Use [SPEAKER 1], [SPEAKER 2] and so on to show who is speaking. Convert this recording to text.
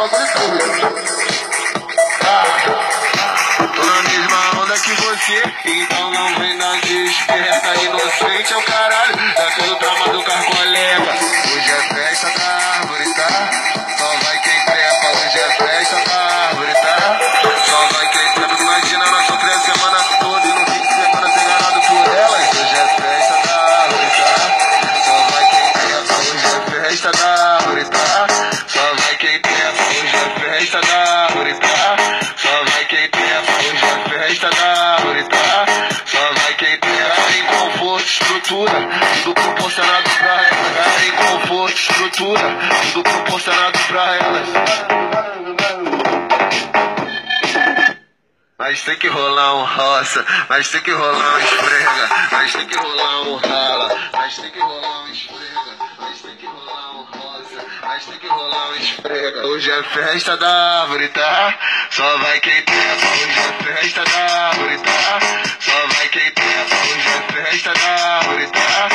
[SPEAKER 1] bagulho tudo. Tô na mesma onda que você, então não vem na desperta. Inocente é o caralho, daquele drama do carro colega. Hoje é festa da árvore, tá? Só vai quem trepa. Hoje é festa da árvore, tá? Só vai quem trepa. Imagina, nós sofremos a semana toda e no fim de semana ser enganado por elas. Hoje é festa da árvore, tá? Só vai quem trepa. Hoje é festa da árvore, tá? Só vai quem trepa. Hoje é festa da árvore, tá? Só vai quem trepa. Hoje é festa da árvore, tá? Só vai quem trepa. Em conforto, estrutura, tudo proporcionado pra elas. Em conforto, estrutura, tudo proporcionado pra elas. Mas tem que rolar um roça, mas tem que rolar um esfrega, mas tem que rolar um rala, mas tem que rolar um esfrega, mas tem que rolar um roça, mas tem que rolar um esfrega. Hoje é festa da árvore, tá? Só vai quem trepa. Hoje é festa da árvore, tá? Só vai quem trepa. Hoje é festa da árvore, tá?